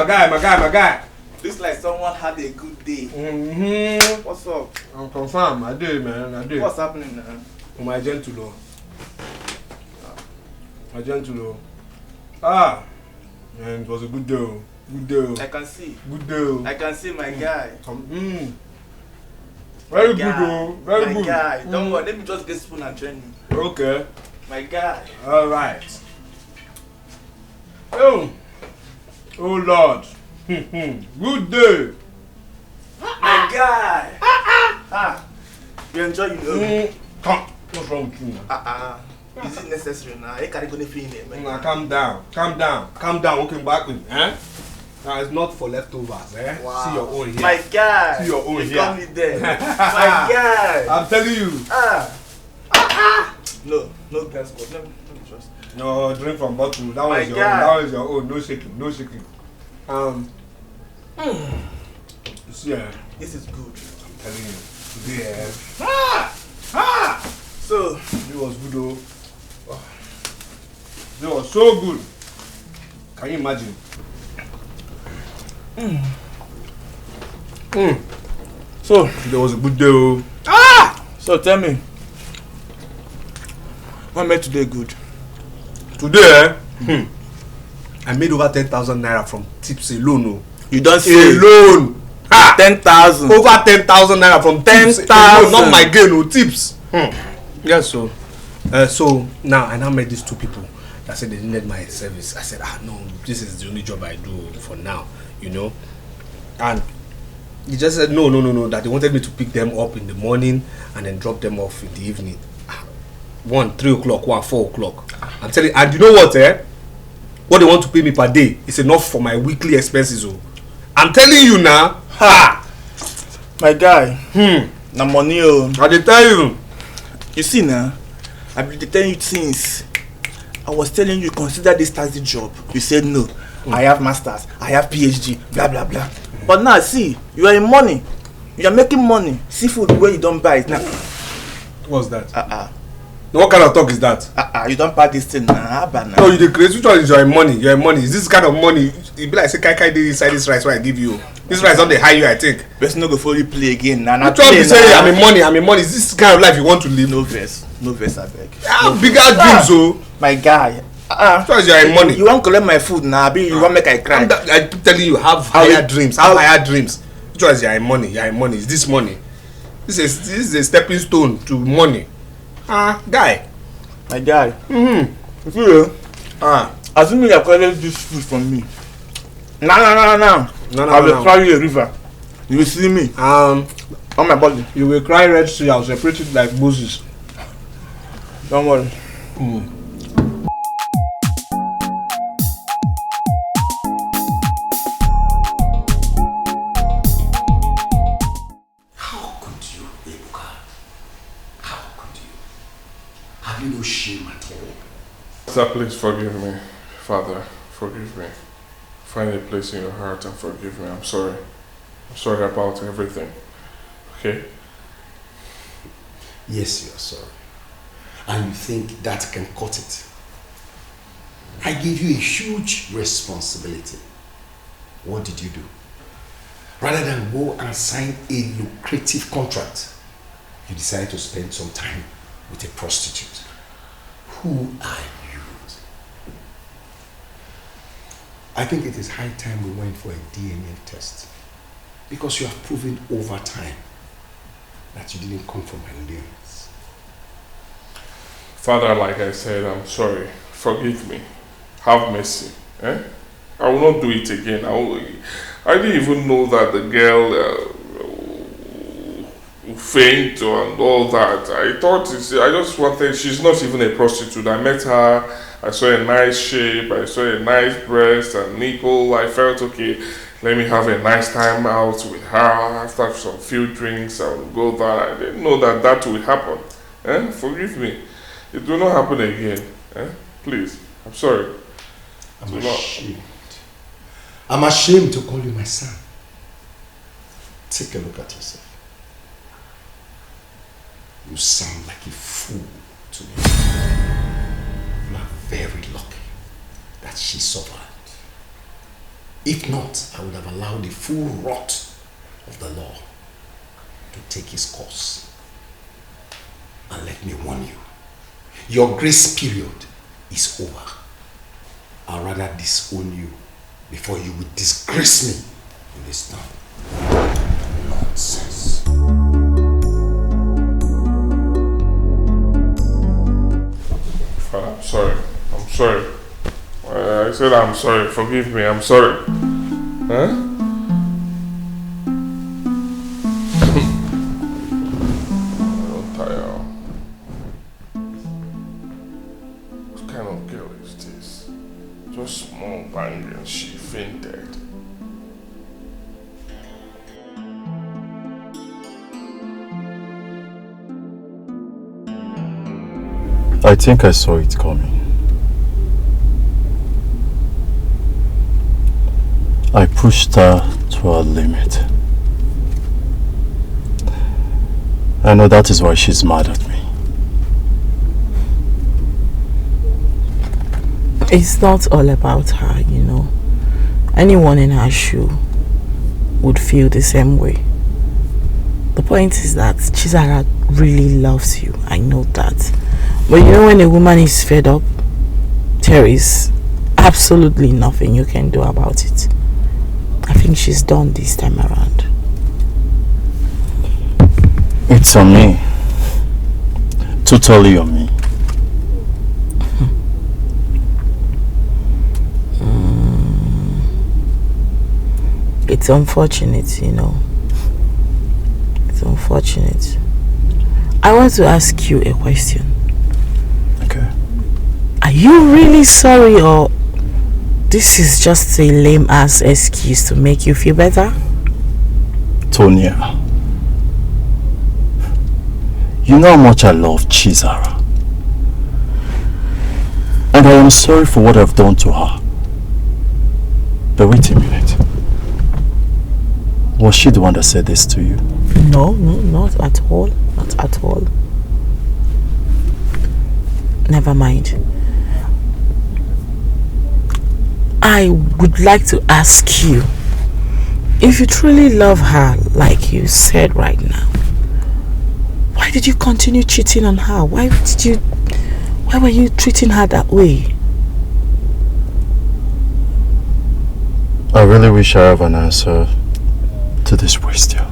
my guy. Looks like someone had a good day. What's up? I'm confirmed. I did, man. I did. What's happening now? My gentle. Ah, man, it was a good day. Good day. I can see. Good day. I can see my guy. Very good, though. Very my good. Guy. Don't worry. Let me just get spoon and train you. Okay. My guy. All right. Oh Lord. Good day. My guy. You enjoy Come. What's wrong with you now? Is it necessary now? I can't go to feel it, man. Nah, calm down. Walking backwards, eh? Now it's not for leftovers, eh? Wow. See your own here. My guy. See your own you here. got me there. My guy. I'm telling you. No glass cup. Let me trust. No, drink from bottle. That was your own. That was your own. No shaking. Yeah. This is good. I'm telling you. Yeah. So it was good though. It was so good. Can you imagine? So it was a good day. So tell me, what made today good? Today, I made over 10,000 naira from tips alone. You don't say alone. 10,000. Over 10,000 naira from 10,000. Not my gain, no tips. Yes, so now I now met these two people that said they needed my service. I said, no, this is the only job I do for now, you know. And he just said no, that they wanted me to pick them up in the morning and then drop them off in the evening. 1, 3 o'clock, 1, 4 o'clock. I'm telling you, and you know what, what they want to pay me per day is enough for my weekly expenses. I'm telling you now. My guy. Na money. I dey tell you. You see now, I've been telling you since. I was telling you consider this taxi job. You said no. I have masters. I have PhD. Blah blah blah. But now see, you are in money. You are making money. Seafood where you don't buy it now. What's that? What kind of talk is that? You don't buy this thing now. No, you the crazy. Which one is your money? Your money is this kind of money? It be like say kai dey inside this rice. What I give you? This rice don't dey high you, I think. Let's not go fully play again. Now, which one be say I'm in money? Is this kind of life you want to live? No verse, I beg. Bigger dreams, so. My guy. Which one is your money? You want to collect my food now? You want make I cry? I keep telling you, have higher dreams. Have higher dreams. Which one is your money? Your money is this money. This is a stepping stone to money. Guy. My guy. You feel? Assuming you are collecting this food from me. No. I will carry you a river. You will see me. On my body. You will cry Red Sea. I will separate it like Moses. Don't worry. How could you, Ebuka? How could you? Have you no shame at all? Sir, please forgive me. Father, forgive me. Find a place in your heart and forgive me. I'm sorry. I'm sorry about everything. Okay? Yes, you're sorry. And you think that can cut it. I gave you a huge responsibility. What did you do? Rather than go and sign a lucrative contract, you decided to spend some time with a prostitute. Who are you? I think it is high time we went for a DNA test, because you have proven over time that you didn't come from Nigerians. Father, like I said, I'm sorry. Forgive me. Have mercy. I will not do it again. I didn't even know that the girl faint and all that. I just wanted, she's not even a prostitute. I met her, I saw a nice shape, I saw a nice breast and nipple. I felt, okay, let me have a nice time out with her. After some few drinks, I will go there. I didn't know that would happen. Forgive me. It will not happen again. Please, I'm sorry. I'm ashamed. I'm ashamed to call you my son. Take a look at yourself. You sound like a fool to me. You are very lucky that she survived. If not, I would have allowed the full rot of the law to take its course. And let me warn you, your grace period is over. I'd rather disown you before you would disgrace me in this town. Nonsense. Father, I'm sorry. I'm sorry. I said I'm sorry. Forgive me. I'm sorry. Huh? I'm tired. What kind of girl is this? Just small bang and she fainted. I think I saw it coming. I pushed her to her limit. I know that is why she's mad at me. It's not all about her, you know. Anyone in her shoe would feel the same way. The point is that Chizzy really loves you. I know that. But you know, when a woman is fed up, there is absolutely nothing you can do about it. I think she's done this time around. It's on me. Totally on me. It's unfortunate, you know. It's unfortunate. I want to ask you a question. Okay. Are you really sorry, or this is just a lame ass excuse to make you feel better? Tonya, you know how much I love Chizzy. And I am sorry for what I've done to her. But wait a minute. Was she the one that said this to you? No, not at all. Not at all. Never mind. I would like to ask you, if you truly love her like you said right now, why did you continue cheating on her? Why were you treating her that way? I really wish I have an answer to this question.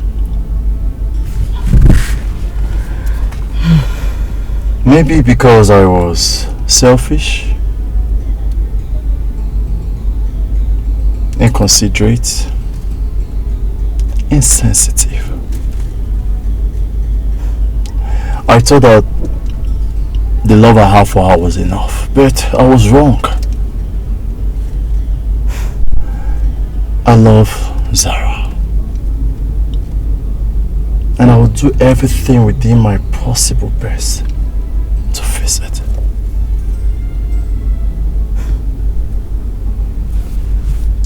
Maybe because I was selfish, inconsiderate, insensitive. I thought that the love I had for her was enough, but I was wrong. I love Zara. And I will do everything within my possible best to fix it.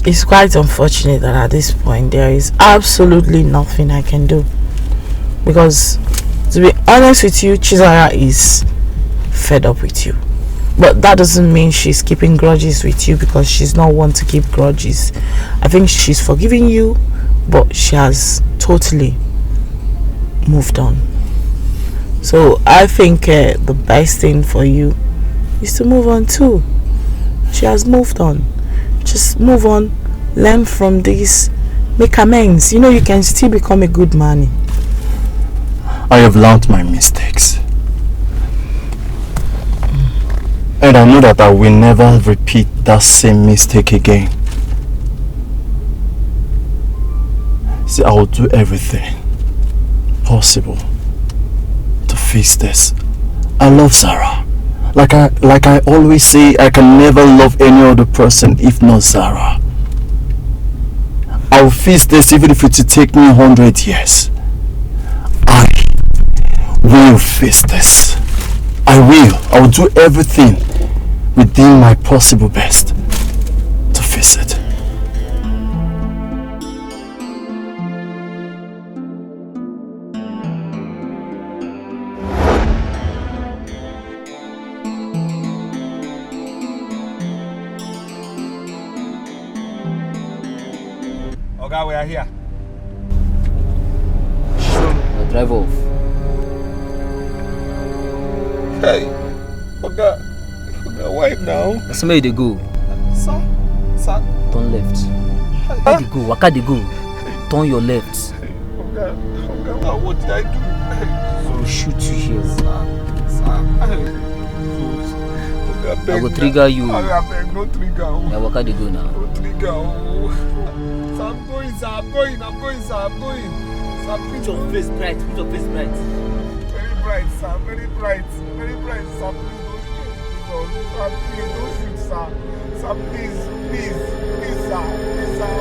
It's quite unfortunate that at this point there is absolutely nothing I can do. Because to be honest with you, Chizzy is fed up with you. But that doesn't mean she's keeping grudges with you, because she's not one to keep grudges. I think she's forgiving you, but she has totally moved on. So I think the best thing for you is to move on too. She has moved on. Just move on, learn from this, make amends. You know, you can still become a good man. I have learned my mistakes. And I know that I will never repeat that same mistake again. See, I will do everything possible to fix this. I love Zara. Like I always say, I can never love any other person if not Zara. I will fix this even if it will take me 100 years. I will fix this. I will do everything within my possible best to fix it. Okay, we are here. Now drive off. Hey, okay, why now? That's where they go. Sir. Turn left. Where they go? Waka they go. Turn your left. Okay, what did I do? I will shoot you here. I will trigger you. I beg, no trigger. Yeah, waka they go now. No trigger. So I'm going, sir. I'm going. Sir, Put your face bright. very bright, sir. Very bright, sir. Please don't shoot, sir. Sir, please, sir. Sir.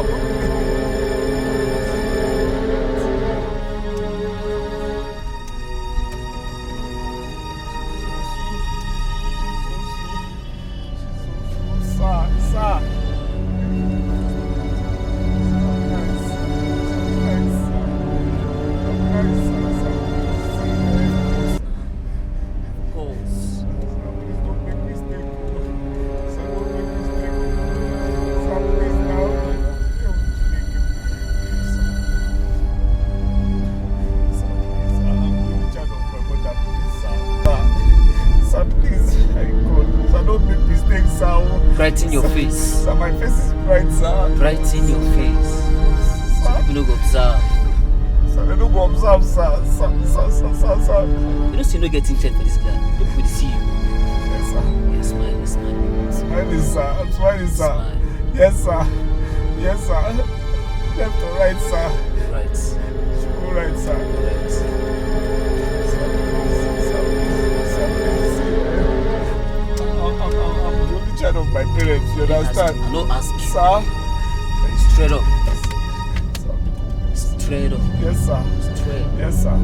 Brighten your face. Sir, my face is bright, sir. Brighten your face. So people don't go observe. Sir, they don't go observe, sir. Sir. You don't see no getting checked for this guy. People will see you. Yes, sir. Yeah, smile. Smiling, sir. I'm smiling, sir. Smile. Yes, sir. Left or right, sir. Right. Go right, sir. Right. I'm the only child of my parents, you understand? I don't ask you. Sir? Straight up. Straight up. Yes, sir. Straight. Yes, sir.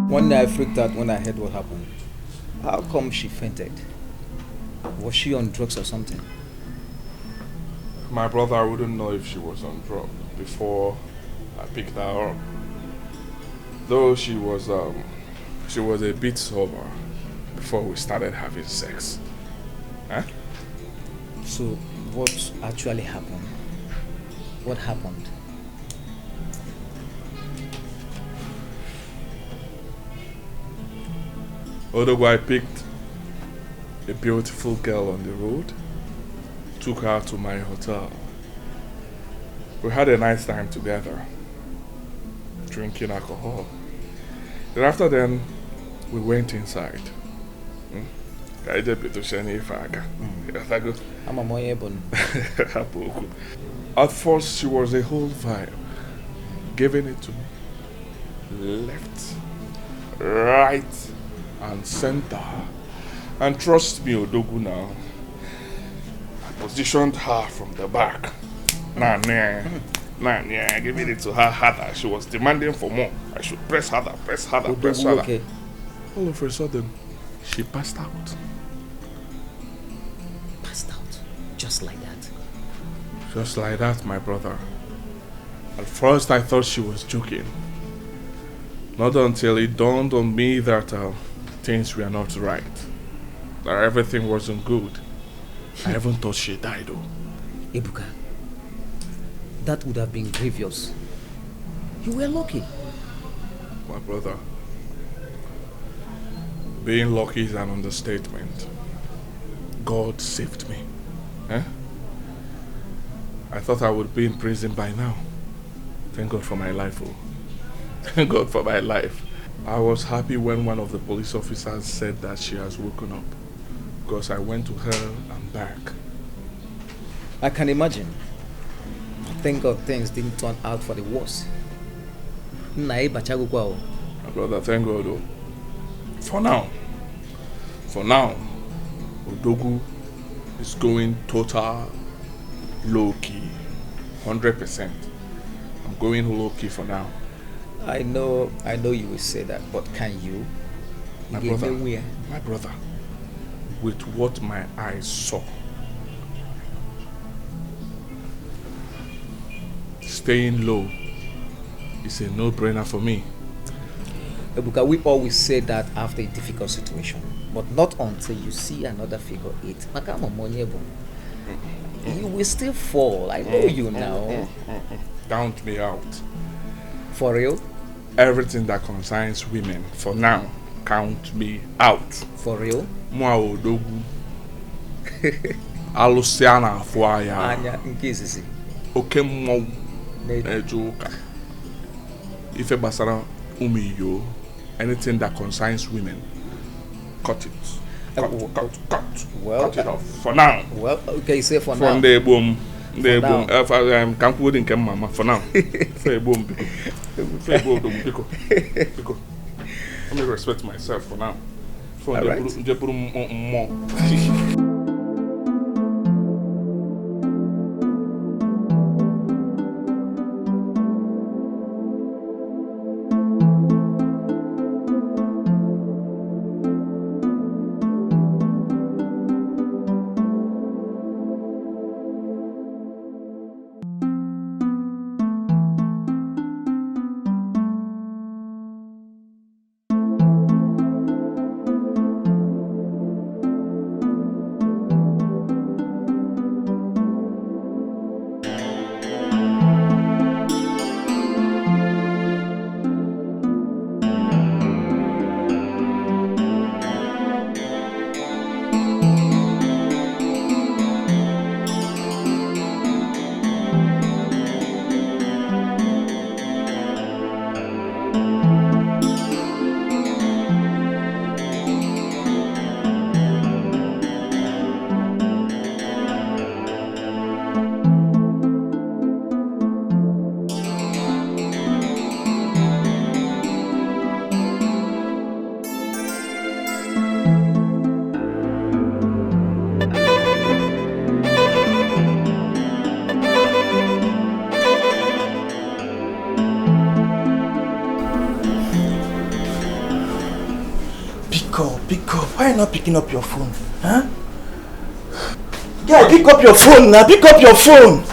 One day I freaked out when I heard what happened. How come she fainted? Was she on drugs or something? My brother wouldn't know if she was on drugs before I picked her up. Though she was a bit sober before we started having sex. Huh? So what actually happened? What happened? Although I picked a beautiful girl on the road, took her to my hotel. We had a nice time together, drinking alcohol. Then after then, we went inside. I'm a moyebon. At first, she was a whole vibe, giving it to me left, right, and center. And trust me, Odogu now, I positioned her from the back. Giving it to her harder. She was demanding for more. I should press harder. Okay. All of a sudden, she passed out. Passed out. Just like that. Just like that, my brother. At first, I thought she was joking. Not until it dawned on me that things were not right. That everything wasn't good. I even thought she died though. Ebuka, that would have been grievous. You were lucky. My brother, Being lucky is an understatement. God saved me. Eh? I thought I would be in prison by now. Thank God for my life. Oh. Thank God for my life. I was happy when one of the police officers said that she has woken up. Because I went to her and back. I can imagine. Thank God things didn't turn out for the worse. My brother, thank God. Oh. For now, Odogu is going total low-key, 100%. I'm going low-key for now. I know you will say that, but can you? My brother, with what my eyes saw, staying low is a no-brainer for me. Ebuka, we always say that after a difficult situation, but not until you see another figure 8. You will still fall. I know you now. Count me out. For real? Everything that concerns women, for now, count me out. For real? Mwa Odogu. Alusiana Fuaya. Anya Nkizzy. Okemo. Nejoka. Ife basara umiyo. Anything that concerns women, cut it. Cut. Well, cut it off for now. Well, okay, say for now. From the boom. I'm concluding mama for now. Say boom. Because let me respect myself for now. For the more. Pick up. Why are you not picking up your phone? Huh? Yeah, pick up your phone now. Pick up your phone.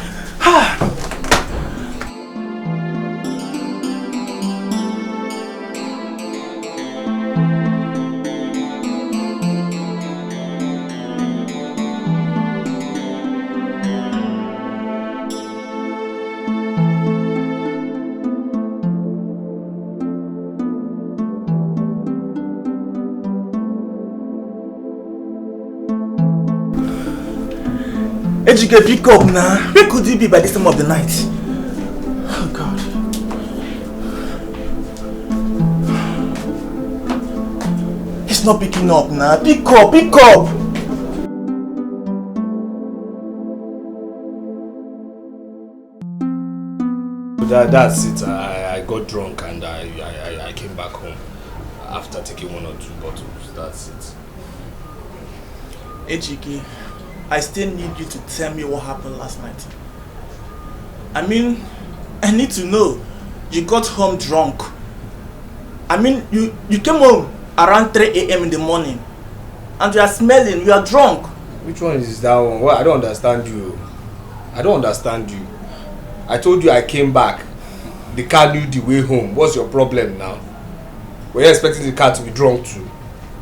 Ejike, pick up now. Where could he be by this time of the night? Oh God. He's not picking up now. Pick up. That's it. I got drunk and I came back home after taking 1 or 2 bottles. That's it. Ejike, I still need you to tell me what happened last night. I mean, I need to know. You got home drunk. I mean, you came home around 3 a.m. in the morning and you are smelling, you are drunk. Which one is that one? Well, I don't understand you. I told you I came back. The car knew the way home. What's your problem now? Were you expecting the car to be drunk too?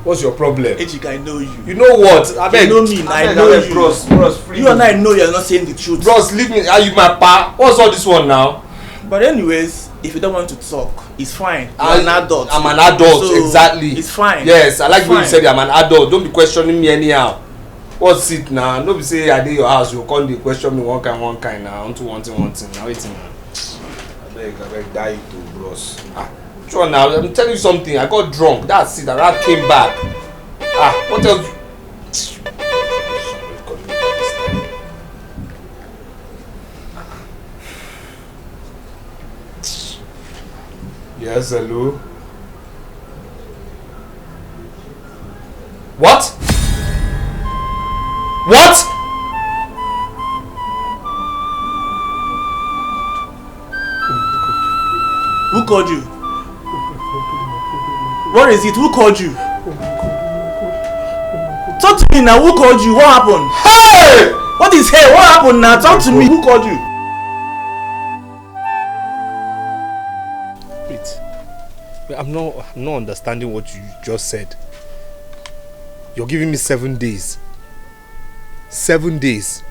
What's your problem? Ejike, I know you. You know what? I know me. I know you. Bros, free you and I know you're not saying the truth. Bros, leave me. Are you my pa? What's all this one now? But anyways, if you don't want to talk, it's fine. You're an adult. I'm an adult, so exactly. It's fine. Yes, I like it's when fine. you said I'm an adult. Don't be questioning me anyhow. What's it now? Don't be say I did your house, you come dey question me one kind now. Onto one thing. Now waiting now. I beg die to bros. Sure now, I'm telling you something. I got drunk. That's it. The rat came back. What else? Yes, hello. What? What? Who called you? What is it? Who called you? Talk to me now. Who called you? What happened? Hey! What is hey? What happened now? Talk to me. Who called you? Wait, I'm not understanding what you just said. You're giving me 7 days. 7 days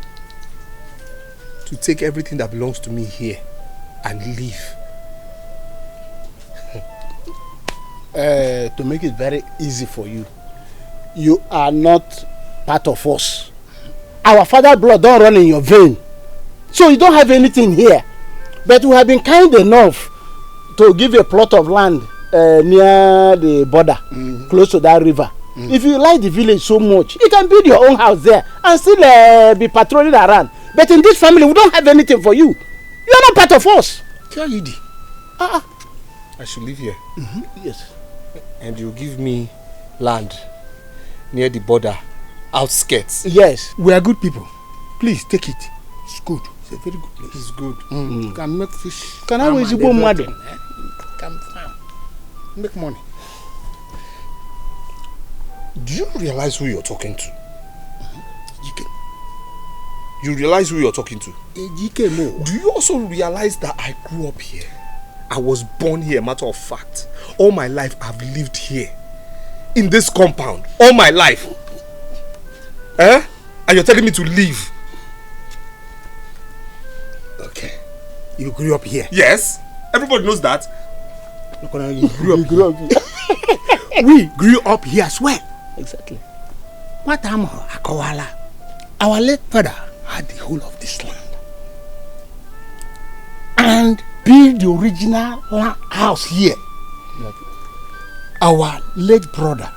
to take everything that belongs to me here and leave. To make it very easy for you, you are not part of us. Our father blood don't run in your vein, so you don't have anything here. But we have been kind enough to give a plot of land near the border, close to that river. If you like the village so much, you can build your own house there and still be patrolling around. But in this family, we don't have anything for you. You are not part of us. Tell you I should live here. Yes. And you give me land near the border, outskirts. Yes. We are good people. Please take it. It's good. It's a very good place. It's good. You can make fish. Can I always go mad? Come farm. Make money. Do you realize who you're talking to? You realize who you're talking to? Do you also realize that I grew up here? I was born here, matter of fact. All my life I've lived here. In this compound. All my life. And you're telling me to leave? Okay. You grew up here? Yes. Everybody knows that. You grew up here. We grew up here as well. Exactly. What time Akawala? Our late father had the whole of this land. And built the original house here. Our late brother,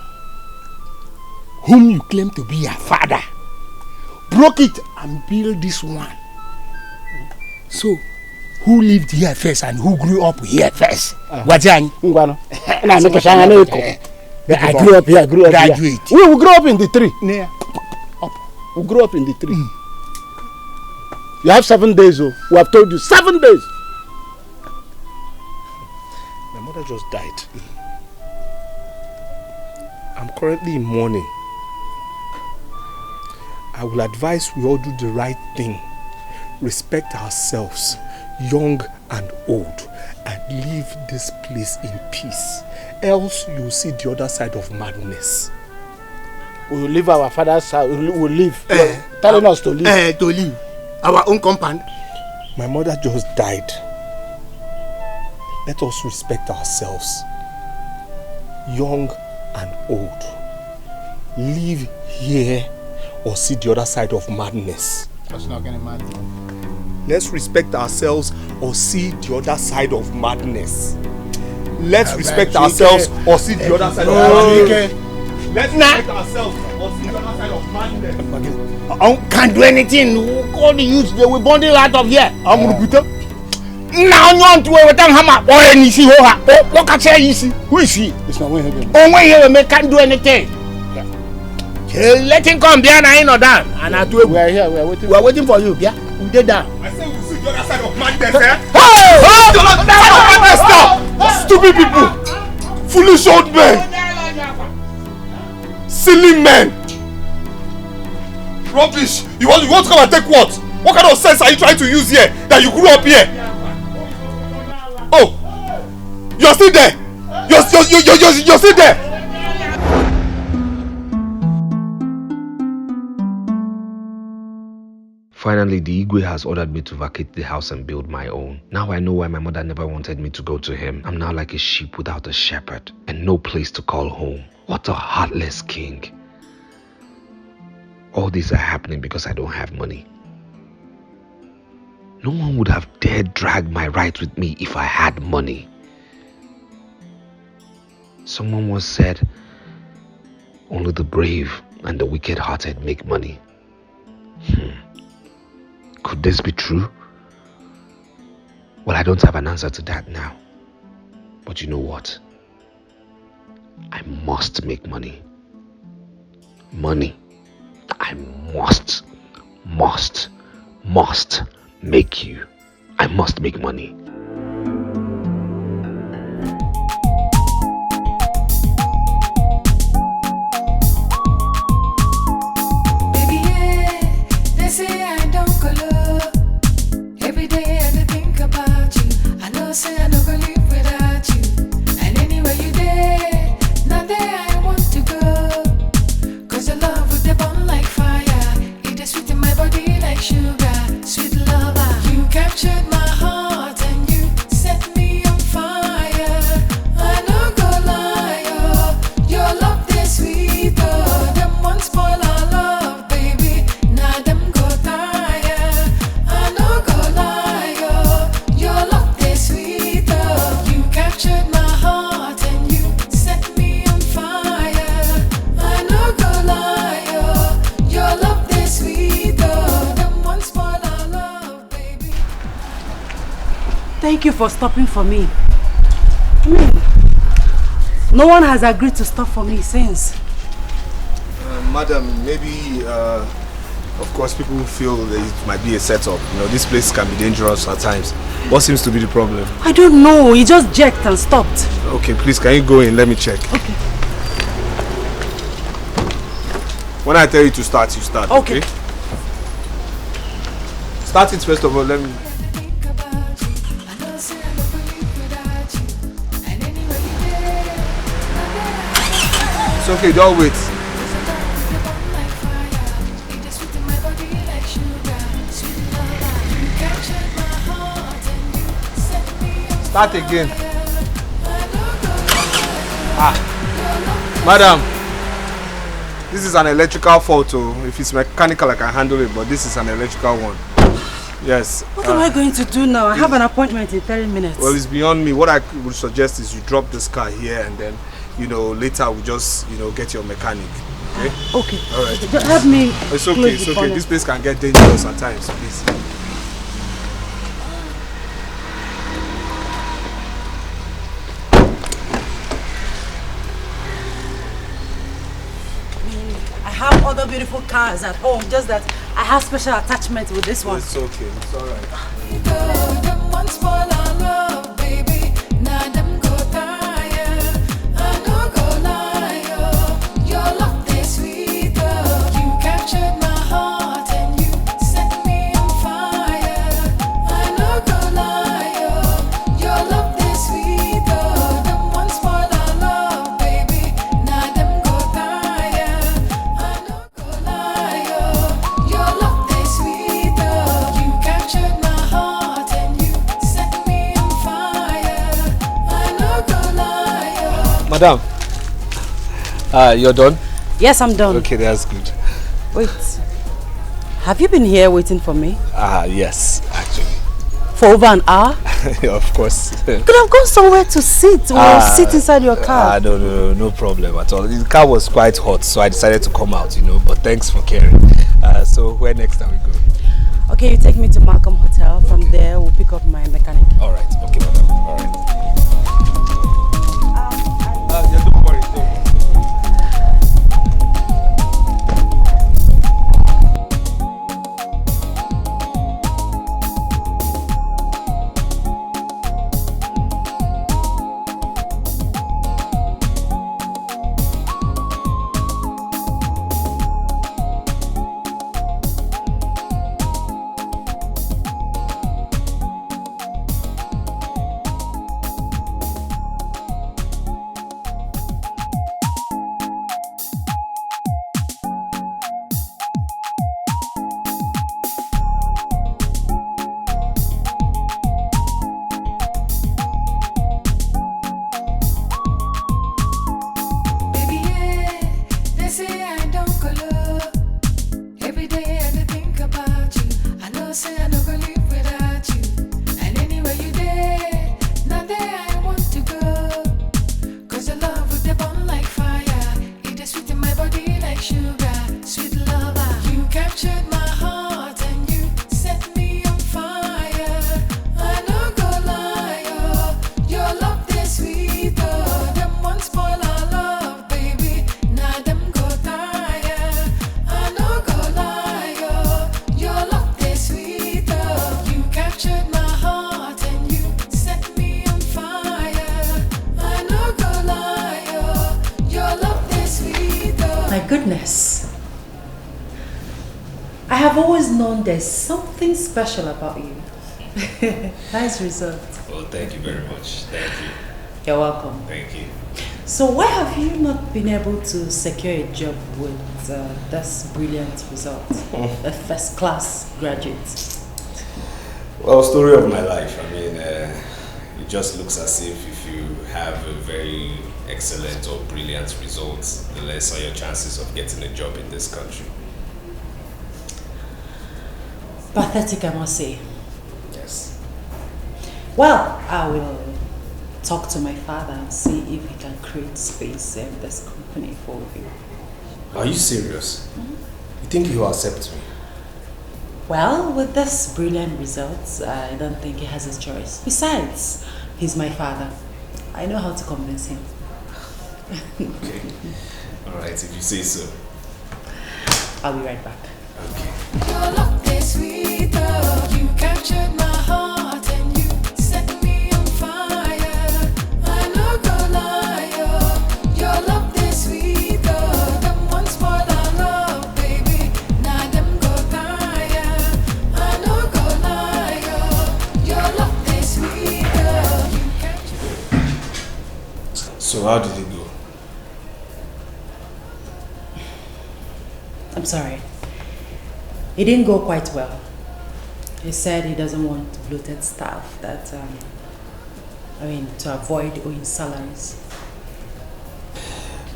whom you claim to be your father, broke it and built this one. So, who lived here first and who grew up here first? Wajani. I grew up here. Graduate. We grew up in the tree. Yeah. Up. We grew up in the tree. You have 7 days. Oh. We have told you 7 days. My mother just died. I'm currently in mourning. I will advise we all do the right thing. Respect ourselves, young and old, and leave this place in peace. Else you'll see the other side of madness. We will leave our father's house. We will leave. Telling us to leave. To leave. Our own compound. My mother just died. Let us respect ourselves, young and old. Live here or see the other side of madness. That's not gonna matter. Let's respect ourselves or see the other side of madness. Let's respect ourselves or see the other side of madness. Let's respect ourselves or see the other side of madness. Can't do anything. All the youths, they will bundle out of here. I'm going to put up. Now you want to wear with hammer or any see what can say easy? Who is he? It's not when when here can't do anything. Let him come behind and or down. And I do it. We are here. We are waiting. We are waiting for you. Yeah, we did that. I say we'll see the other side of madness, eh? Hey! Stupid people! Foolish old men! Silly men! Rubbish! You want to come and take what? What kind of sense are you trying to use here that you grew up here? Oh! You're still there! You're still there! Finally, the Igwe has ordered me to vacate the house and build my own. Now I know why my mother never wanted me to go to him. I'm now like a sheep without a shepherd and no place to call home. What a heartless king. All these are happening because I don't have money. No one would have dared drag my rights with me if I had money. Someone once said, only the brave and the wicked-hearted make money. Could this be true? Well, I don't have an answer to that now. But you know what? I must make money. Money. I must make you. I must make money. Baby, yeah, they say I don't color. Every day I think about you. I know say I don't go live without you. And anywhere you there, not there I want to go. Cause your love would burn like fire. It is sweet in my body like sugar. Sweet lover, you captured my heart and you set me on fire. I no go lie, oh, your love they sweet, oh. Them one spoil our love, baby. Now them go tire. I no go lie, oh, your love they sweet, oh. You captured my heart and you set me on fire. I no go lie, oh, your love they sweet, oh. Them one spoil our love, baby. Thank you for stopping for me. No one has agreed to stop for me since. Madam, maybe, of course, people feel that it might be a setup. You know, this place can be dangerous at times. What seems to be the problem? I don't know. He just jerked and stopped. Okay, please, can you go in? Let me check. Okay. When I tell you to start, you start. Okay. Start it first of all. Let me. It's okay, don't wait. Start again. Madam, this is an electrical fault. If it's mechanical, I can handle it, but this is an electrical one. Yes. What am I going to do now? I have an appointment in 30 minutes. Well, it's beyond me. What I would suggest is you drop this car here and then, later we just, get your mechanic. Okay? Okay. All right. Just help me. It's okay. It's okay. This place can get dangerous at times, please. I have other beautiful cars at home, just that I have special attachment with this one. It's okay. It's all right. Them one spoil our love, baby. Now them go tire. I no go lie, oh. Your love they sweet, oh. You captured my heart and you set me on fire. I no go lie, oh. Your love they sweet, oh. Them one spoil our love, baby. Now them go tire. I no go lie, oh. Your love they sweet, oh. You captured my heart and you set me on fire. I no go lie, oh. Madam, you're done? Yes, I'm done. Okay, that's good. Wait. Have you been here waiting for me? Yes, actually. For over an hour? Of course. Could have gone somewhere to sit or sit inside your car. No problem at all. The car was quite hot, so I decided to come out, but thanks for caring. So where next are we going? Okay, you take me to Malcolm Hotel. From there, we'll pick up my mechanic. All right. Okay, madam. All right. Yeah, don't worry. Yes. I have always known there's something special about you. Nice result. Well, thank you very much. Thank you. You're welcome. Thank you. So why have you not been able to secure a job with this brilliant result? A first-class graduate. Well, story of my life. I mean, it just looks as if you have a very excellent or brilliant results, the lesser your chances of getting a job in this country. Pathetic, I must say. Yes. Well, I will talk to my father and see if he can create space in this company for you. Are you serious? You think you will accept me? Well, with this brilliant results, I don't think he has a choice. Besides, he's my father. I know how to convince him. Okay. Alright, if you say so. I'll be right back. Okay. Your love is sweet, you captured my heart and you set me on fire. I no go lie, your love is sweet, them one spoil our love, baby. Now them go tire. I no go lie, your love is sweet, you captured. So how did it go? I'm sorry. It didn't go quite well. He said he doesn't want bloated staff, that, to avoid owing salaries.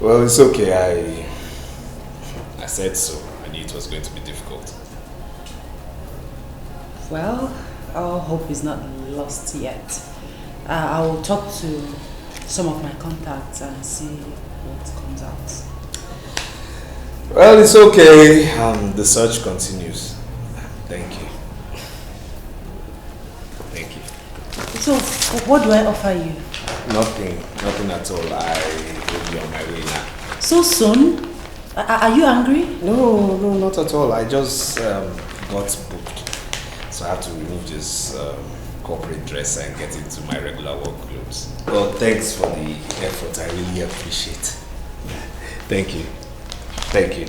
Well, it's okay. I said so. I knew it was going to be difficult. Well, our hope is not lost yet. I will talk to some of my contacts and see what comes out. Well, it's okay. The search continues. Thank you. Thank you. So, what do I offer you? Nothing at all. I will be on my way now. So soon? Are you angry? No, not at all. I just got booked. So I have to remove this corporate dress and get into my regular work clothes. Well, thanks for the effort. I really appreciate. Thank you. Thank you.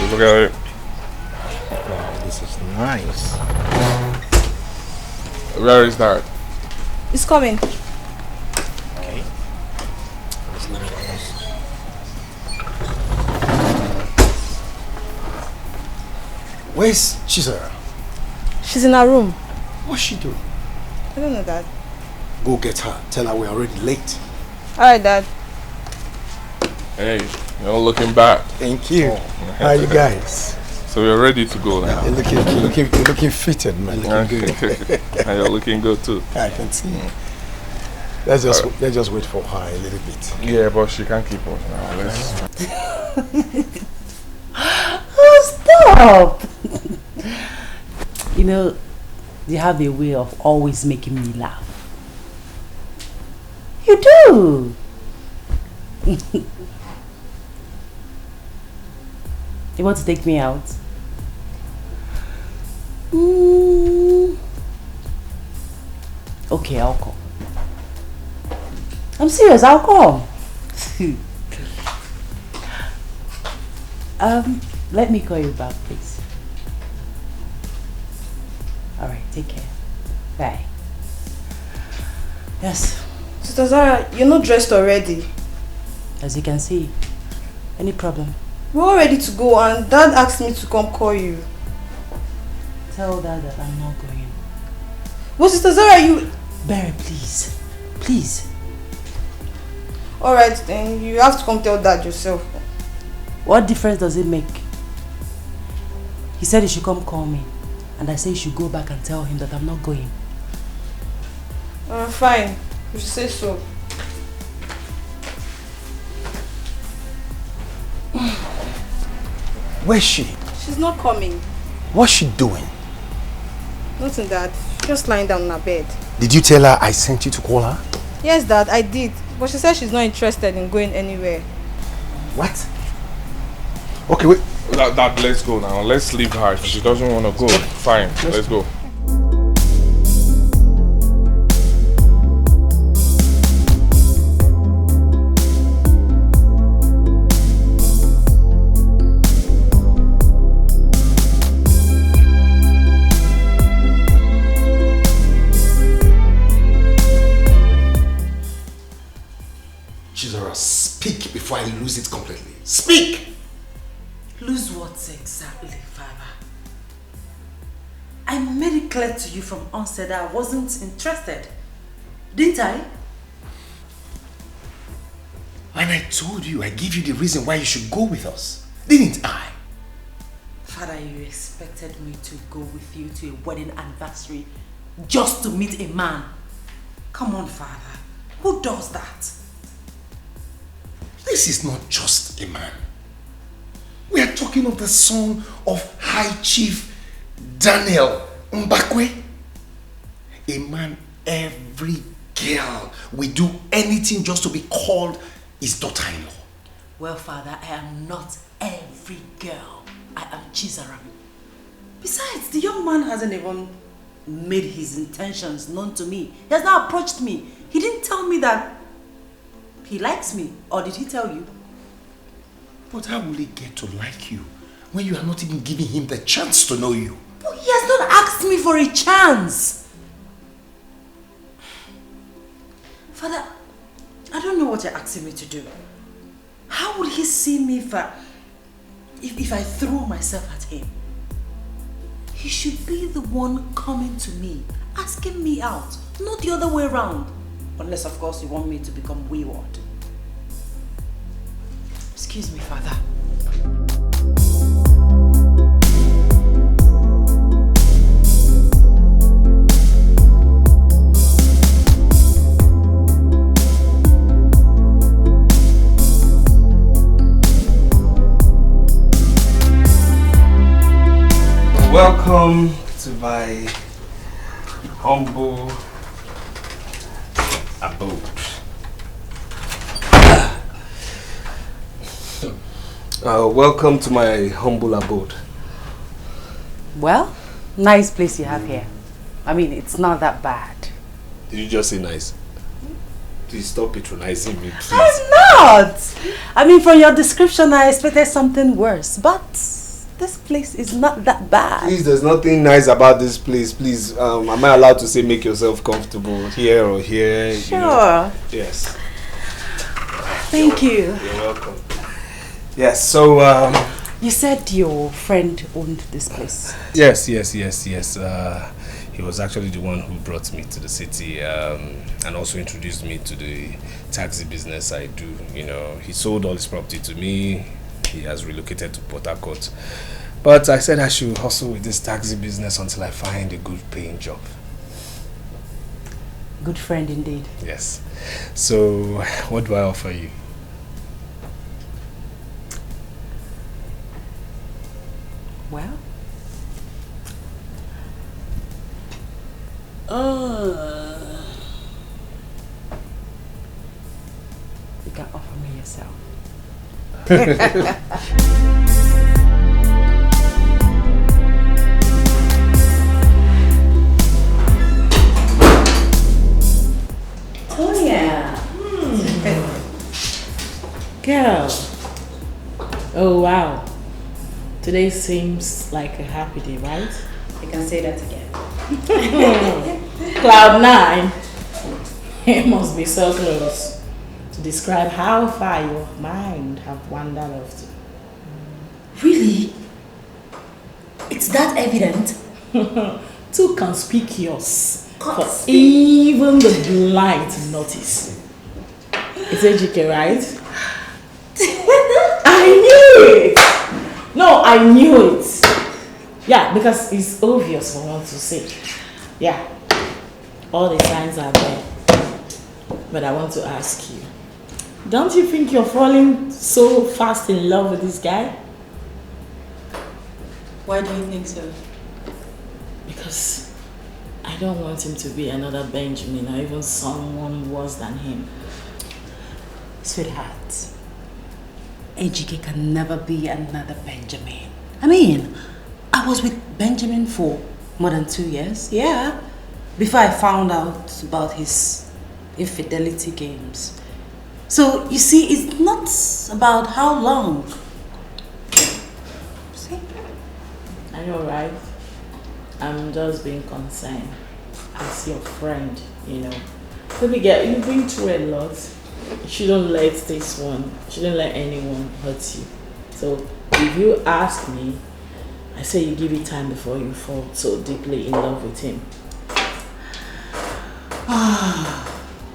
Look at it. Wow, this is nice. Where is that? It's coming. Okay. It's nice. Where's Chizzy? She's in her room. What's she doing? I don't know, Dad. Go get her. Tell her we're already late. Alright, Dad. Hey, you're looking back. Thank you. How are you guys? So we're ready to go now. You're looking fitted, man. Looking good. And you're looking good too. I can see. Let's just wait for her a little bit. Yeah, but she can't keep us now. Let's. Oh, stop! You know, you have a way of always making me laugh. You do! You want to take me out? Okay, I'll come. I'm serious, I'll come. Let me call you back, please. Alright, take care. Bye. Yes. Sister Zara, you're not dressed already. As you can see. Any problem? We're all ready to go and Dad asked me to come call you. Tell Dad that I'm not going. Well, Sister Zara, you... Barry, please. Please. Alright, then you have to come tell Dad yourself. What difference does it make? He said he should come call me. And I said you should go back and tell him that I'm not going. Fine. You should say so. Where's she? She's not coming. What's she doing? Nothing, Dad. She's just lying down on her bed. Did you tell her I sent you to call her? Yes, Dad, I did. But she said she's not interested in going anywhere. What? Okay, wait. Dad, let's go now. Let's leave her. If she doesn't want to go, fine. Let's go. before I lose it completely. Speak! Lose what exactly, Father? I made it clear to you from onset that I wasn't interested. Didn't I? And I told you, I gave you the reason why you should go with us. Didn't I? Father, you expected me to go with you to a wedding anniversary just to meet a man. Come on, Father. Who does that? This is not just a man. We are talking of the son of High Chief Daniel Mbakwe. A man every girl will do anything just to be called his daughter-in-law. Well, Father, I am not every girl. I am Chizaram. Besides, the young man hasn't even made his intentions known to me. He has not approached me. He didn't tell me that he likes me. Or did he tell you? But how will he get to like you when you are not even giving him the chance to know you? But he has not asked me for a chance. Father, I don't know what you're asking me to do. How would he see me if I throw myself at him? He should be the one coming to me, asking me out, not the other way around. Unless, of course, you want me to become wayward. Excuse me, Father. Welcome to my humble abode. Welcome to my humble abode. Well, nice place you have here. I mean, it's not that bad. Did you just say nice? Please stop patronizing me, please. I'm not! I mean, from your description, I expected something worse, but this place is not that bad. Please, there's nothing nice about this place. Please, am I allowed to say make yourself comfortable here or here? Sure. You know? Yes. Thank you. You're welcome. Yes, so you said your friend owned this place. Yes. He was actually the one who brought me to the city and also introduced me to the taxi business I do. You know, he sold all his property to me. He has relocated to Port Harcourt. But I said I should hustle with this taxi business until I find a good paying job. Good friend indeed. Yes. So, what do I offer you? Well, you can offer me yourself. Oh yeah. Girl. Oh wow. Today seems like a happy day, right? You can say that again. Cloud 9. It must be so close to describe how far your mind have wandered off to. Really? It's that evident? Too conspicuous for even the blind to notice. It's AGK, right? I knew it! No, I knew it. Yeah, because it's obvious for one to say. Yeah, all the signs are there. But I want to ask you, don't you think you're falling so fast in love with this guy? Why do you think so? Because I don't want him to be another Benjamin or even someone worse than him. Sweetheart, Ejike can never be another Benjamin. I mean, I was with Benjamin for more than 2 years, yeah, before I found out about his infidelity games. So, you see, it's not about how long. See? I know, right? I'm just being concerned as your friend, you know. Baby girl, you've been through a lot. shouldn't let this one, shouldn't let anyone hurt you. So if you ask me, I say you give it time before you fall so deeply in love with him.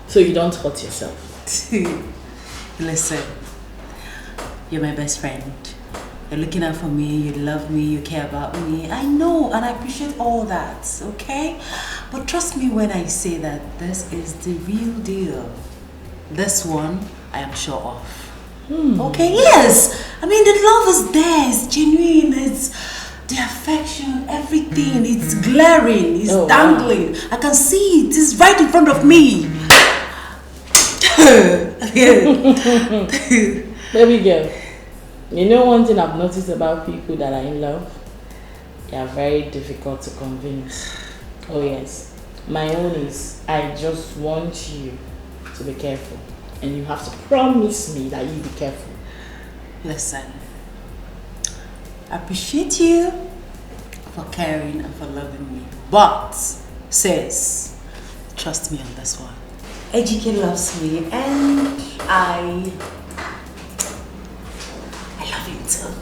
So you don't hurt yourself. Listen, you're my best friend. You're looking out for me, you love me, you care about me. I know and I appreciate all that, okay? But trust me when I say that this is the real deal. This one, I am sure of. Okay, yes! I mean, the love is there, it's genuine, it's the affection, everything. It's glaring, it's dangling. Wow. I can see it, it's right in front of me. Baby girl, you know one thing I've noticed about people that are in love? They are very difficult to convince. Oh yes. My own is, I just want you to be careful. And you have to promise me that you'll be careful. Listen, I appreciate you for caring and for loving me. But, sis, trust me on this one. Ejike loves me and I love you too.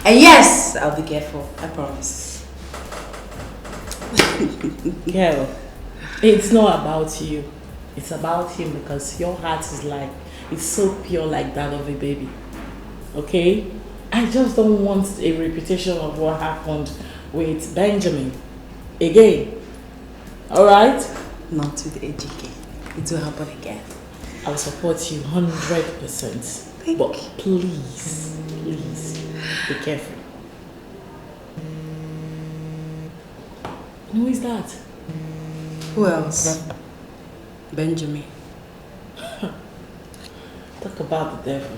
And yes, I'll be careful, I promise. Girl, it's not about you. It's about him because your heart is like, it's so pure like that of a baby. Okay? I just don't want a reputation of what happened with Benjamin again. Alright? Not with AGK. It will happen again. I'll support you 100%. But please, please, be careful. Who is that? Who else? Benjamin. Talk about the devil.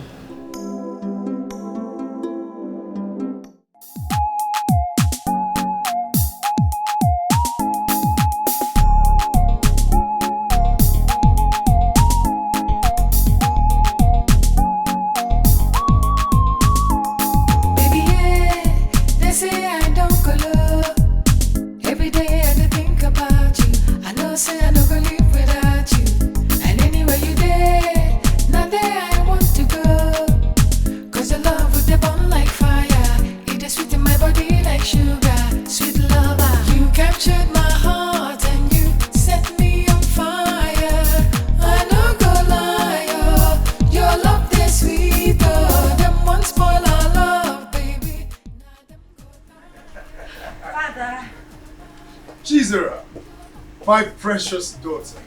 My precious daughter.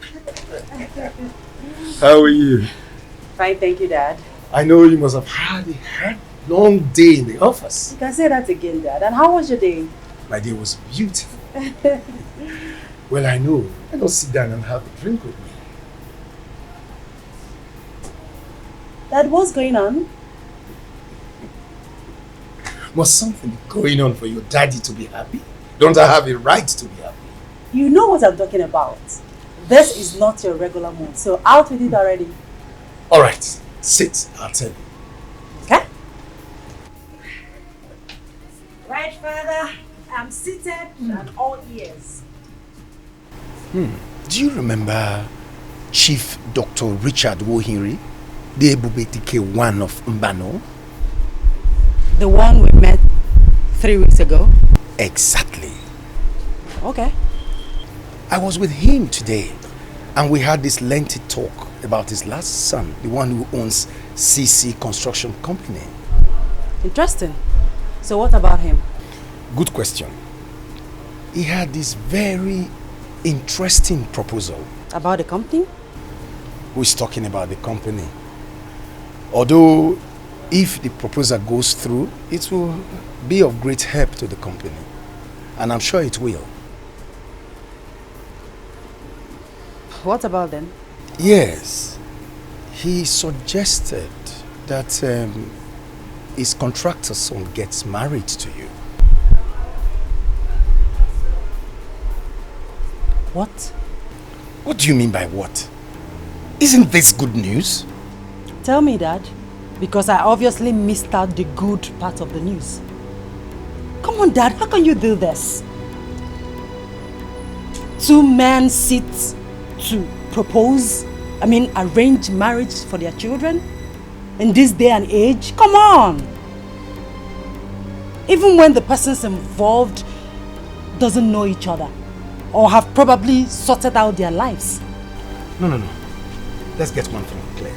How are you? Fine, thank you, Dad. I know you must have had a long day in the office. You can say that again, Dad. And how was your day? My day was beautiful. Well, I know. Why not sit down and have a drink with me? Dad, what's going on? Must something be going on for your daddy to be happy? Don't I have a right to be happy? You know what I'm talking about. This is not your regular mood, so out with it already. Alright, sit, I'll tell you. Okay? Right, Father. I'm seated and all ears. Do you remember Chief Dr. Richard Wohiri, the Ebubetike one of Mbano? The one we met 3 weeks ago? Exactly. Okay. I was with him today and we had this lengthy talk about his last son, the one who owns CC Construction Company. Interesting. So what about him? Good question. He had this very interesting proposal. About the company? Who is talking about the company? Although if the proposal goes through, it will be of great help to the company. And I'm sure it will. What about them? Yes, he suggested that his contractor son gets married to you. What? What do you mean by what? Isn't this good news? Tell me, Dad, because I obviously missed out the good part of the news. Come on, Dad, how can you do this? 2 men sit to propose I mean, arrange marriage for their children? In this day and age? Come on! Even when the persons involved doesn't know each other or have probably sorted out their lives. No. Let's get one thing clear.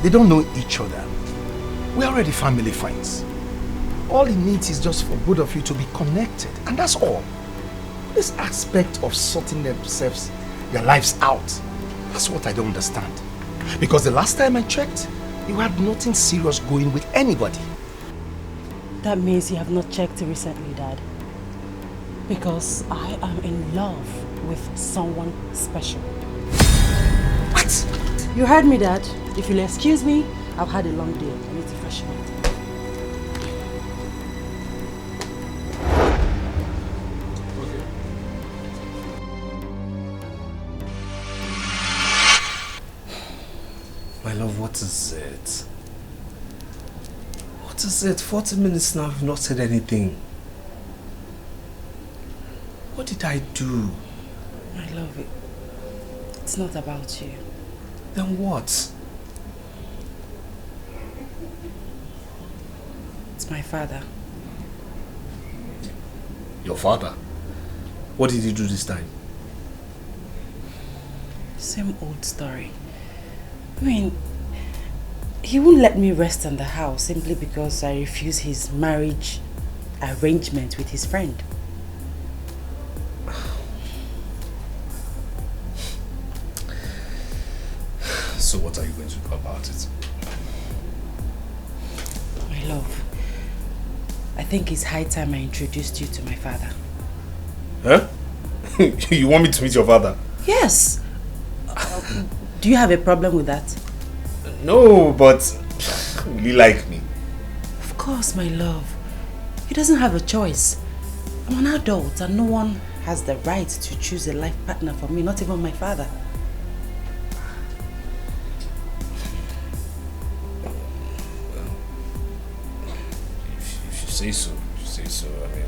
They don't know each other. We're already family friends. All it needs is just for both of you to be connected, and that's all. This aspect of sorting themselves, their lives out, that's what I don't understand. Because the last time I checked, you had nothing serious going with anybody. That means you have not checked recently, Dad. Because I am in love with someone special. What? You heard me, Dad. If you'll excuse me, I've had a long day. I need to freshen up. My love, what is it? What is it? 40 minutes now, you've not said anything. What did I do? My love, it's not about you. Then what? It's my father. Your father? What did he do this time? Same old story. I mean, he won't let me rest in the house simply because I refuse his marriage arrangement with his friend. So what are you going to do about it? My love, I think it's high time I introduced you to my father. Huh? You want me to meet your father? Yes. Do you have a problem with that? No, but will he like me? Of course, my love. He doesn't have a choice. I'm an adult and no one has the right to choose a life partner for me, not even my father. If you say so, I mean,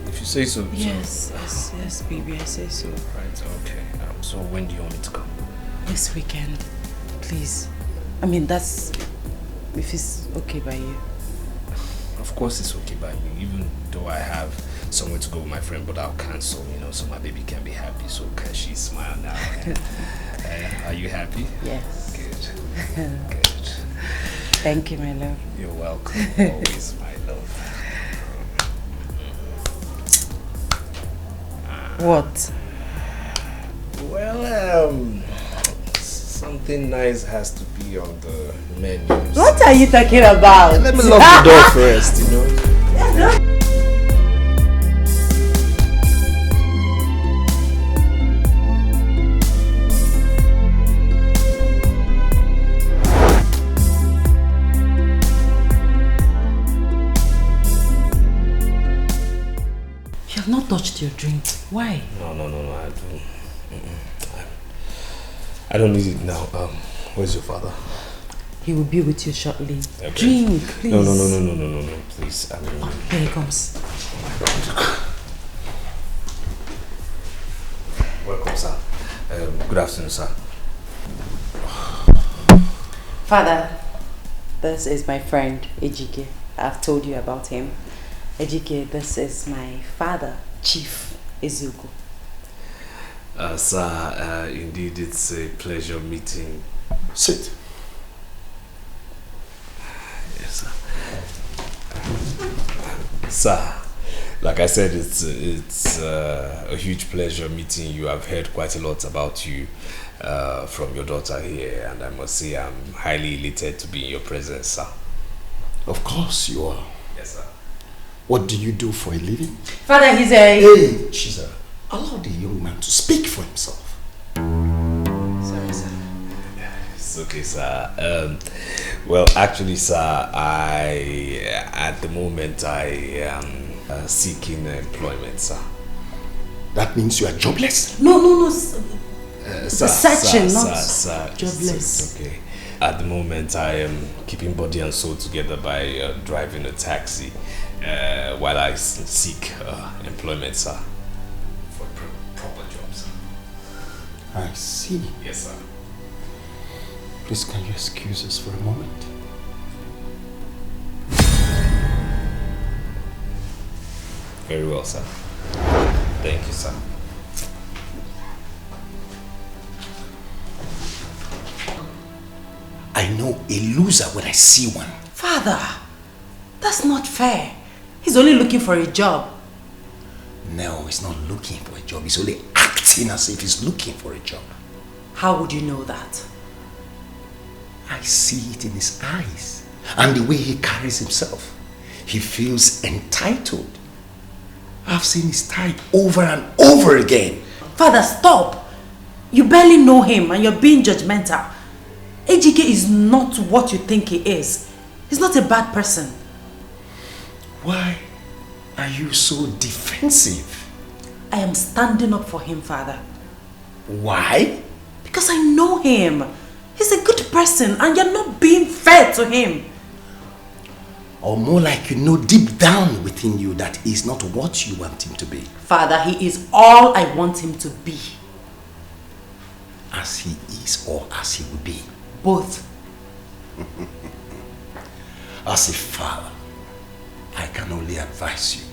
if you say so. Yes, baby, I say so. Right, okay. So when do you want me to come? This weekend, please. I mean, that's if it's okay by you. Of course it's okay by me, even though I have somewhere to go with my friend, but I'll cancel, so my baby can be happy. So can she smile now? Are you happy? Yes. Good. Thank you, my love. You're welcome. Always, my love. What? Well, something nice has to be on the menu. What are you talking about? Let me lock the door first, You have not touched your drink. Why? No, I don't need it now. Where's your father? He will be with you shortly. Okay. Drink, please. No, please. Here he comes. Welcome, sir. Good afternoon, sir. Father, this is my friend, Ejike. I've told you about him. Ejike, this is my father, Chief Ezugo. Sir, indeed it's a pleasure meeting. Sit. Yes, sir. Sir, like I said, it's a huge pleasure meeting you. I've heard quite a lot about you from your daughter here, and I must say I'm highly elated to be in your presence, sir. Of course you are. Yes, sir. What do you do for a living? Father, he's a... Hey, Chizzy, allow the young man to speak for himself. Sorry, sir. It's okay, sir. Well, actually, sir, at the moment, I am seeking employment, sir. That means you are jobless? No. Sir, jobless. It's okay. At the moment, I am keeping body and soul together by driving a taxi while I seek employment, sir. For proper jobs. I see. Yes, sir. Please, can you excuse us for a moment? Very well, sir. Thank you, sir. I know a loser when I see one. Father, that's not fair. He's only looking for a job. No, he's not looking for a job. He's only acting as if he's looking for a job. How would you know that? I see it in his eyes and the way he carries himself. He feels entitled. I've seen his type over and over again. Father, stop. You barely know him and you're being judgmental. Ejike is not what you think he is. He's not a bad person. Why are you so defensive? I am standing up for him, Father. Why? Because I know him. He's a good person and you're not being fair to him. Or more like you know deep down within you that he's not what you want him to be. Father, he is all I want him to be. As he is or as he will be. Both. As a father, I can only advise you.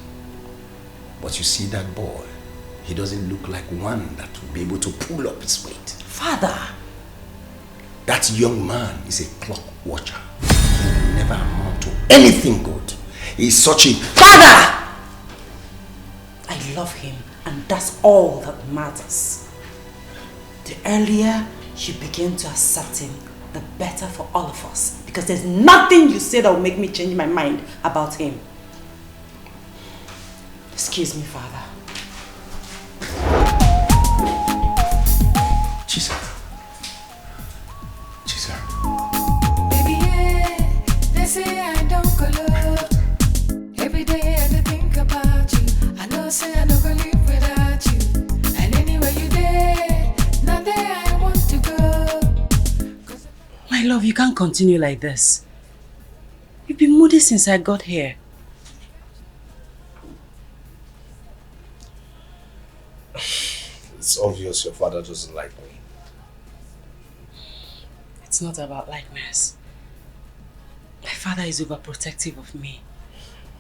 But you see that boy, he doesn't look like one that will be able to pull up his weight. Father! That young man is a clock watcher. He will never amount to anything good. He's such a... Father! I love him and that's all that matters. The earlier you begin to accept him, the better for all of us. Because there's nothing you say that will make me change my mind about him. Excuse me, Father. Chizzy. Baby, yeah, they say I don't color. Every day I think about you. I know say I don't go live without you. And anywhere you there, not there I want to go. My love, you can't continue like this. You've been moody since I got here. It's obvious your father doesn't like me. It's not about likeness. My father is overprotective of me.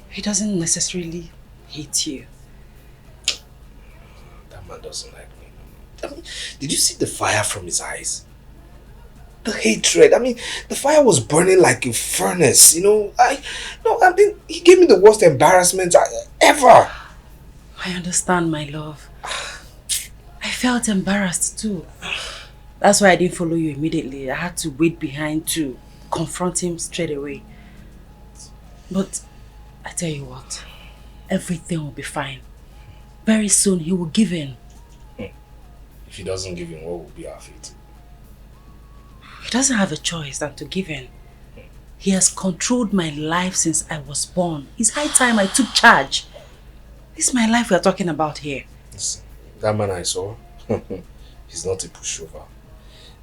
He doesn't necessarily hate you. That man doesn't like me. I mean, did you see the fire from his eyes? The hatred. I mean, the fire was burning like a furnace, you know. I mean, he gave me the worst embarrassment ever. I understand, my love. I felt embarrassed too. That's why I didn't follow you immediately. I had to wait behind to confront him straight away. But I tell you what, everything will be fine. Very soon he will give in. If he doesn't give in, what will be our fate? He doesn't have a choice than to give in. He has controlled my life since I was born. It's high time I took charge. This is my life we're talking about here. Listen, that man I saw, he's not a pushover.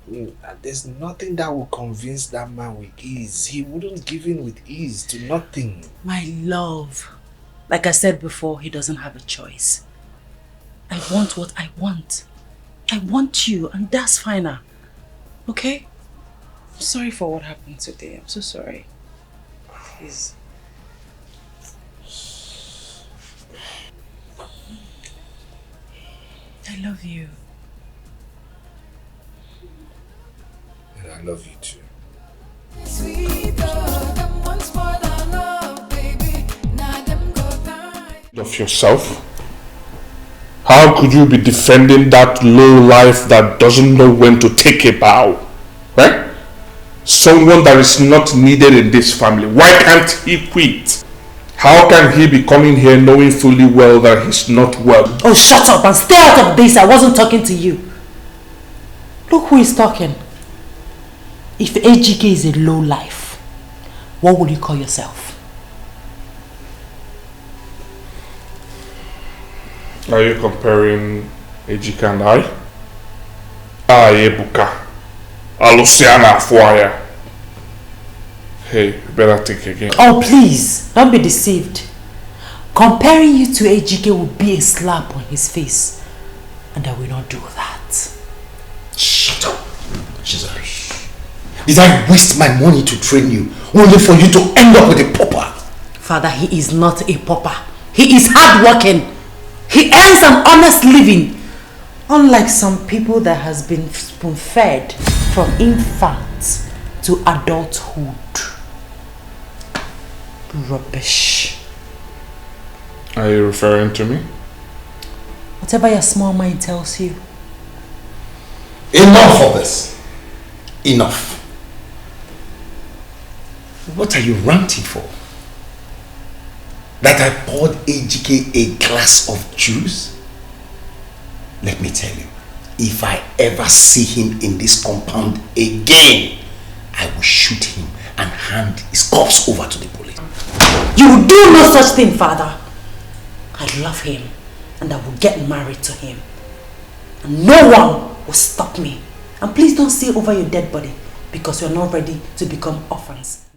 I mean, there's nothing that will convince that man with ease. He wouldn't give in with ease to nothing. My love, like I said before, he doesn't have a choice. I want what I want. I want you, and that's finer. Okay? I'm sorry for what happened today. I'm so sorry. Please. I love you. And I love you too. Of yourself? How could you be defending that low life that doesn't know when to take a bow? Right? Someone that is not needed in this family. Why can't he quit? How can he be coming here knowing fully well that he's not well? Oh, shut up and stay out of this. I wasn't talking to you. Look who is talking. If Ejike is a low life, what would you call yourself? Are you comparing Ejike and I? Ebuka. Aluciana Fuaya. Hey, you better think again. Oh, please, don't be deceived. Comparing you to Ejike would be a slap on his face. And I will not do that. Chizzy, did I waste my money to train you only for you to end up with a pauper? Father, he is not a pauper. He is hardworking. He earns an honest living. Unlike some people that has been spoon-fed from infant to adulthood. Rubbish. Are you referring to me? Whatever your small mind tells you. Enough of this. Enough. What are you ranting for? That I poured AGK a glass of juice? Let me tell you, if I ever see him in this compound again, I will shoot him and hand his corpse over to the police. You will do no such thing, Father. I love him and I will get married to him. And no one will stop me. And please don't say over your dead body because you're not ready to become orphans.